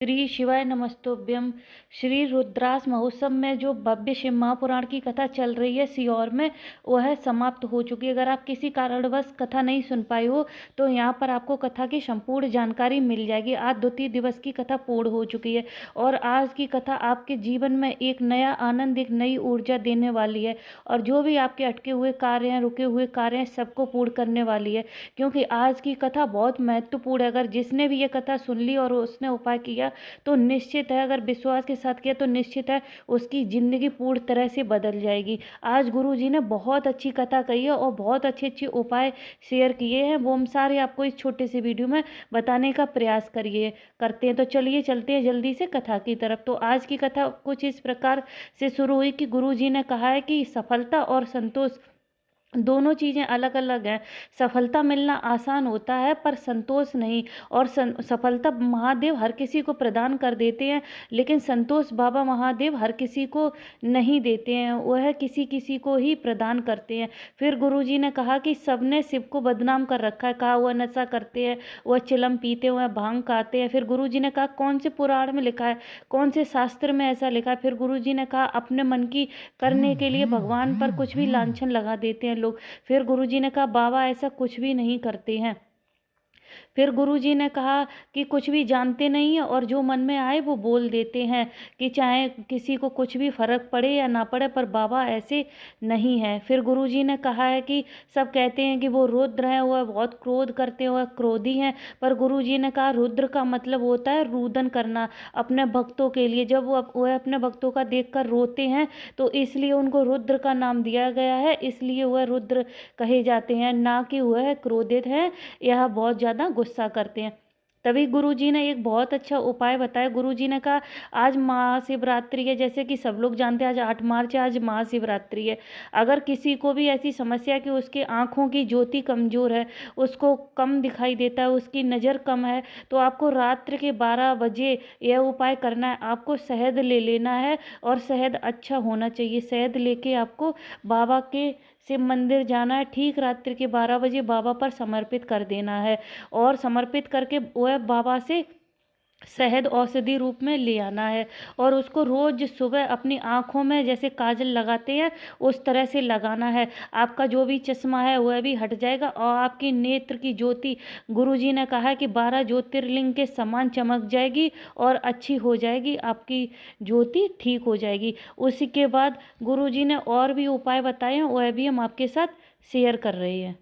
श्री शिवाय नमस्तुभ्यं। श्री रुद्रास महोत्सव में जो भव्य शिव महापुराण की कथा चल रही है सीहोर में, वह समाप्त हो चुकी है। अगर आप किसी कारणवश कथा नहीं सुन पाए हो तो यहाँ पर आपको कथा की संपूर्ण जानकारी मिल जाएगी। आज द्वितीय दिवस की कथा पूर्ण हो चुकी है और आज की कथा आपके जीवन में एक नया आनंद, एक नई ऊर्जा देने वाली है और जो भी आपके अटके हुए कार्य हैं, रुके हुए कार्य हैं, सबको पूर्ण करने वाली है। क्योंकि आज की कथा बहुत महत्वपूर्ण है। अगर जिसने भी ये कथा सुन ली और उसने उपाय किया तो निश्चित है, अगर विश्वास के साथ किया तो निश्चित है उसकी ज़िंदगी पूर्ण तरह से बदल जाएगी। आज गुरु जी ने बहुत अच्छी कथा कही है और बहुत अच्छे अच्छे उपाय शेयर किए हैं, वो हम सारे आपको इस छोटे से वीडियो में बताने का प्रयास करते हैं। तो चलिए चलते हैं जल्दी से कथा की तरफ। तो आज की कथा कुछ इस प्रकार से शुरू हुई कि गुरु जी ने कहा है कि सफलता और संतोष दोनों चीज़ें अलग अलग हैं। सफलता मिलना आसान होता है पर संतोष नहीं। और सफलता महादेव हर किसी को प्रदान कर देते हैं, लेकिन संतोष बाबा महादेव हर किसी को नहीं देते हैं, वह किसी किसी को ही प्रदान करते हैं। फिर गुरुजी ने कहा कि सबने शिव को बदनाम कर रखा है, कहा वह नशा करते हैं, वह चिलम पीते हैं, वह भांग खाते हैं। फिर गुरुजी ने कहा कौन से पुराण में लिखा है, कौन से शास्त्र में ऐसा लिखा है। फिर गुरुजी ने कहा अपने मन की करने के लिए भगवान पर कुछ भी लांछन लगा देते हैं लोग। फिर गुरुजी ने कहा बाबा ऐसा कुछ भी नहीं करते हैं। फिर गुरुजी ने कहा कि कुछ भी जानते नहीं है और जो मन में आए वो बोल देते हैं, कि चाहे किसी को कुछ भी फर्क पड़े या ना पड़े, पर बाबा ऐसे नहीं है। फिर गुरुजी ने कहा है कि सब कहते हैं कि वो रुद्र है, वह बहुत क्रोध करते हैं, वह क्रोधी हैं, पर गुरुजी ने कहा रुद्र का मतलब होता है रुदन करना अपने भक्तों के लिए। जब वह अपने भक्तों का देखकर रोते हैं तो इसलिए उनको रुद्र का नाम दिया गया है, इसलिए वह रुद्र कहे जाते हैं, ना कि वह क्रोधित हैं, यह बहुत ज़्यादा गुस्सा करते हैं। तभी गुरुजी ने एक बहुत अच्छा उपाय बताया। गुरुजी ने कहा आज महाशिवरात्रि है, जैसे कि सब लोग जानते हैं आज 8 मार्च है, आज महाशिवरात्रि है। अगर किसी को भी ऐसी समस्या कि उसके आँखों की ज्योति कमज़ोर है, उसको कम दिखाई देता है, उसकी नज़र कम है, तो आपको रात्रि के 12 बजे यह उपाय करना है। आपको शहद ले लेना है और शहद अच्छा होना चाहिए। शहद लेके आपको बाबा के शिव मंदिर जाना है, ठीक रात्रि के 12 बजे बाबा पर समर्पित कर देना है और समर्पित करके वह बाबा से शहद औषधि रूप में ले आना है और उसको रोज़ सुबह अपनी आँखों में जैसे काजल लगाते हैं उस तरह से लगाना है। आपका जो भी चश्मा है वह भी हट जाएगा और आपकी नेत्र की ज्योति गुरुजी ने कहा है कि 12 ज्योतिर्लिंग के समान चमक जाएगी और अच्छी हो जाएगी, आपकी ज्योति ठीक हो जाएगी। उसी के बाद गुरुजी ने और भी उपाय बताए हैं, वह भी हम आपके साथ शेयर कर रहे हैं।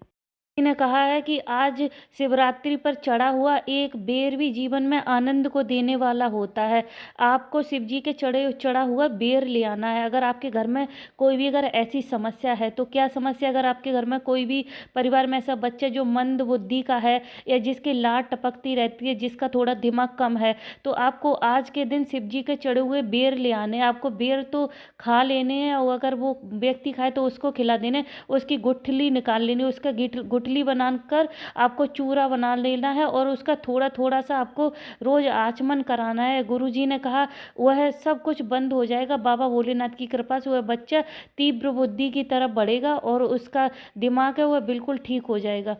ने कहा है कि आज शिवरात्रि पर चढ़ा हुआ एक बेर भी जीवन में आनंद को देने वाला होता है। आपको शिव जी के चढ़ा हुआ बेर ले आना है। अगर आपके घर में कोई भी अगर ऐसी समस्या है, तो क्या समस्या, अगर आपके घर में कोई भी परिवार में ऐसा बच्चा जो मंद बुद्धि का है या जिसकी लार टपकती रहती है, जिसका थोड़ा दिमाग कम है, तो आपको आज के दिन शिव जी के चढ़े हुए बेर ले आने हैं। आपको बेर तो खा लेने हैं और अगर वो व्यक्ति खाए तो उसको खिला देने, उसकी गुठली निकाल लेनी, उसका गुठली बनाकर आपको चूरा बना लेना है और उसका थोड़ा थोड़ा सा आपको रोज आचमन कराना है। गुरुजी ने कहा वह सब कुछ बंद हो जाएगा। बाबा भोलेनाथ की कृपा से वह बच्चा तीव्र बुद्धि की तरफ बढ़ेगा और उसका दिमाग है वह बिल्कुल ठीक हो जाएगा।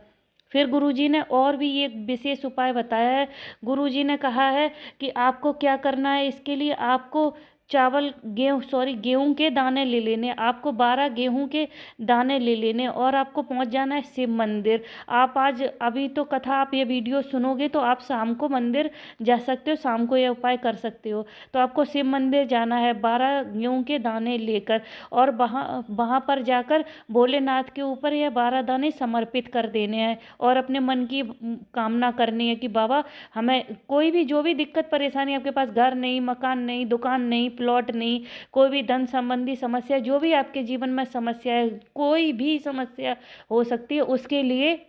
फिर गुरुजी ने और भी एक विशेष उपाय बताया है। गुरुजी ने कहा है कि आपको क्या करना है, इसके लिए आपको गेहूं के दाने ले लेने। आपको 12 गेहूं के दाने ले लेने और आपको पहुंच जाना है शिव मंदिर। आप आज अभी तो कथा आप ये वीडियो सुनोगे तो आप शाम को मंदिर जा सकते हो, शाम को ये उपाय कर सकते हो। तो आपको शिव मंदिर जाना है 12 गेहूं के दाने लेकर और वहाँ पर जाकर भोलेनाथ के ऊपर यह 12 दाने समर्पित कर देने हैं और अपने मन की कामना करनी है कि बाबा हमें कोई भी जो भी दिक्कत परेशानी, आपके पास घर नहीं, मकान नहीं, दुकान नहीं, प्लॉट नहीं, कोई भी धन संबंधी समस्या, जो भी आपके जीवन में समस्या है, कोई भी समस्या हो सकती है, उसके लिए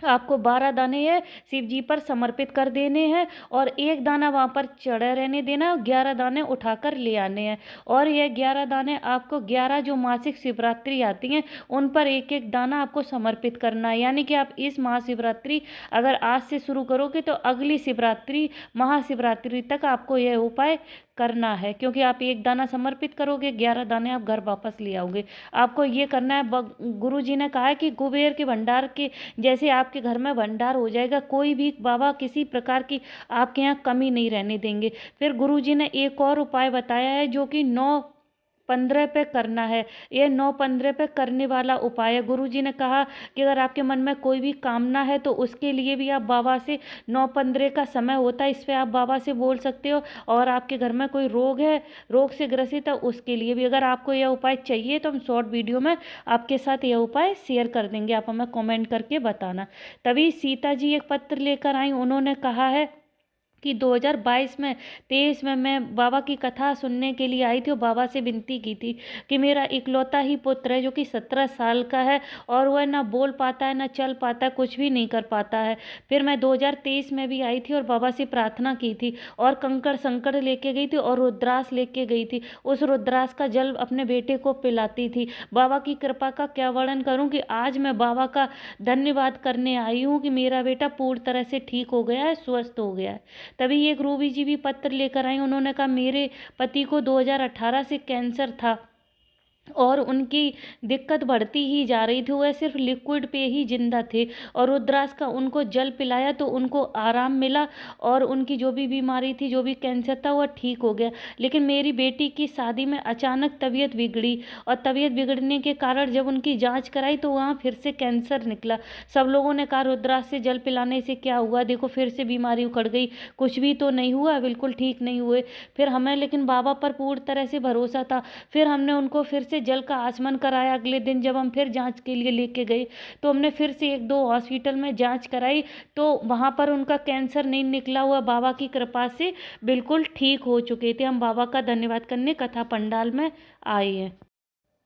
आपको 12 दाने है शिव जी पर समर्पित कर देने हैं और एक दाना वहाँ पर चढ़े रहने देना और 11 दाने उठाकर ले आने हैं। और यह 11 दाने आपको 11 जो मासिक शिवरात्रि आती हैं उन पर एक एक दाना आपको समर्पित करना है। यानी कि आप इस महाशिवरात्रि अगर आज से शुरू करोगे तो अगली शिवरात्रि महाशिवरात्रि तक आपको यह उपाय करना है, क्योंकि आप 1 दाना समर्पित करोगे, 11 दाने आप घर वापस ले आओगे। आपको ये करना है। गुरु जी ने कहा है कि कुबेर के भंडार के जैसे आपके घर में भंडार हो जाएगा, कोई भी बाबा किसी प्रकार की आपके यहाँ कमी नहीं रहने देंगे। फिर गुरु जी ने एक और उपाय बताया है जो कि 9-15 पे करना है। ये 9-15 पे करने वाला उपाय है। गुरु जी ने कहा कि अगर आपके मन में कोई भी कामना है तो उसके लिए भी आप बाबा से 9-15 का समय होता है, इस पे आप बाबा से बोल सकते हो। और आपके घर में कोई रोग है, रोग से ग्रसित है, उसके लिए भी अगर आपको यह उपाय चाहिए तो हम शॉर्ट वीडियो में आपके साथ यह उपाय शेयर कर देंगे, आप हमें कमेंट करके बताना। तभी सीता जी एक पत्र लेकर आई। उन्होंने कहा है कि 2022 में 23 में मैं बाबा की कथा सुनने के लिए आई थी और बाबा से विनती की थी कि मेरा इकलौता ही पुत्र है जो कि 17 साल का है और वह ना बोल पाता है, ना चल पाता है, कुछ भी नहीं कर पाता है। फिर मैं 2023 में भी आई थी और बाबा से प्रार्थना की थी और कंकड़ संकड़ लेके गई थी और रुद्रास लेके गई थी। उस रुद्रास का जल अपने बेटे को पिलाती थी। बाबा की कृपा का क्या वर्णन करूं कि आज मैं बाबा का धन्यवाद करने आई हूं कि मेरा बेटा पूर्ण तरह से ठीक हो गया है, स्वस्थ हो गया है। तभी एक रूबी जी भी पत्र लेकर आई। उन्होंने कहा मेरे पति को 2018 से कैंसर था और उनकी दिक्कत बढ़ती ही जा रही थी, वह सिर्फ लिक्विड पे ही जिंदा थे और रुद्राक्ष का उनको जल पिलाया तो उनको आराम मिला और उनकी जो भी बीमारी थी, जो भी कैंसर था, वह ठीक हो गया। लेकिन मेरी बेटी की शादी में अचानक तबीयत बिगड़ी और तबीयत बिगड़ने के कारण जब उनकी जांच कराई तो वहाँ फिर से कैंसर निकला। सब लोगों ने कहा रुद्राक्ष से जल पिलाने से क्या हुआ, देखो फिर से बीमारी उखड़ गई, कुछ भी तो नहीं हुआ, बिल्कुल ठीक नहीं हुए। फिर हमें लेकिन बाबा पर पूर्ण तरह से भरोसा था। फिर हमने उनको फिर से जल का आचमन कराया। अगले दिन जब हम फिर जांच के लिए लेके गए तो हमने फिर से 1-2 हॉस्पिटल में जांच कराई तो वहां पर उनका कैंसर नहीं निकला हुआ, बाबा की कृपा से बिल्कुल ठीक हो चुके थे। हम बाबा का धन्यवाद करने कथा पंडाल में आए हैं।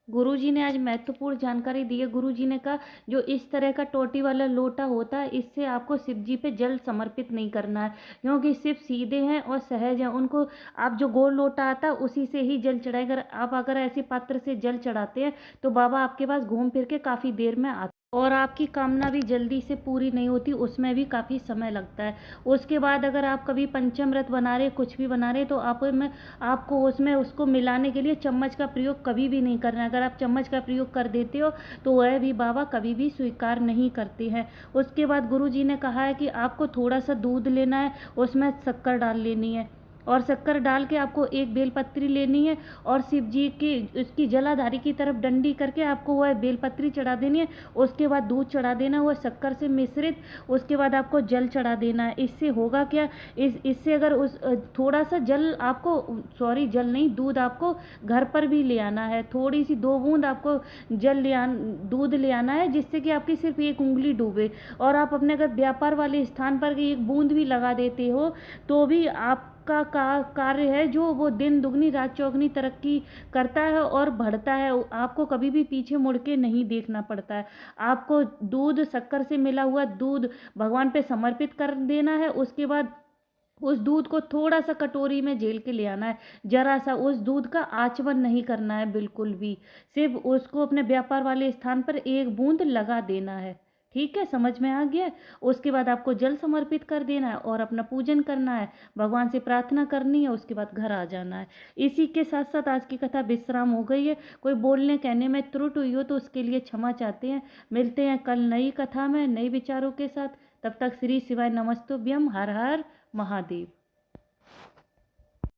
गुरुजी ने आज महत्वपूर्ण जानकारी दी है। गुरुजी ने कहा जो इस तरह का टोटी वाला लोटा होता है, इससे आपको शिव जी पे जल समर्पित नहीं करना है, क्योंकि शिव सीधे हैं और सहज हैं। उनको आप जो गोल लोटा आता है उसी से ही जल चढ़ाए। अगर ऐसे पात्र से जल चढ़ाते हैं तो बाबा आपके पास घूम फिर के काफ़ी देर में आते और आपकी कामना भी जल्दी से पूरी नहीं होती, उसमें भी काफ़ी समय लगता है। उसके बाद अगर आप कभी पंचामृत बना रहे, कुछ भी बना रहे, तो आपको उसमें उसको मिलाने के लिए चम्मच का प्रयोग कभी भी नहीं करना है। अगर आप चम्मच का प्रयोग कर देते हो तो वह भी बाबा कभी भी स्वीकार नहीं करते हैं। उसके बाद गुरु जी ने कहा है कि आपको थोड़ा सा दूध लेना है, उसमें शक्कर डाल लेनी है और शक्कर डाल के आपको एक बेलपत्री लेनी है और शिव जी की उसकी जलाधारी की तरफ डंडी करके आपको वह बेलपत्री चढ़ा देनी है। उसके बाद दूध चढ़ा देना वह शक्कर से मिश्रित। उसके बाद आपको जल चढ़ा देना है। इससे होगा क्या, इससे अगर उस थोड़ा सा जल आपको, सॉरी जल नहीं, दूध आपको घर पर भी ले आना है। थोड़ी सी 2 बूंद आपको दूध ले आना है, जिससे कि आपकी सिर्फ 1 उंगली डूबे। और आप अपने अगर व्यापार वाले स्थान पर 1 बूंद भी लगा देते हो तो भी आप का कार्य है जो वो दिन दुगनी रात चौगनी तरक्की करता है और बढ़ता है। आपको कभी भी पीछे मुड़ के नहीं देखना पड़ता है। आपको दूध, शक्कर से मिला हुआ दूध भगवान पे समर्पित कर देना है। उसके बाद उस दूध को थोड़ा सा कटोरी में झेल के ले आना है। जरा सा उस दूध का आचमन नहीं करना है बिल्कुल भी, सिर्फ उसको अपने व्यापार वाले स्थान पर 1 बूंद लगा देना है। ठीक है, समझ में आ गया। उसके बाद आपको जल समर्पित कर देना है और अपना पूजन करना है, भगवान से प्रार्थना करनी है, उसके बाद घर आ जाना है। इसी के साथ साथ आज की कथा विश्राम हो गई है। कोई बोलने कहने में त्रुटि हुई हो तो उसके लिए क्षमा चाहते हैं। मिलते हैं कल नई कथा में नए विचारों के साथ। तब तक श्री शिवाय नमस्तुभ्यम। हर हर महादेव।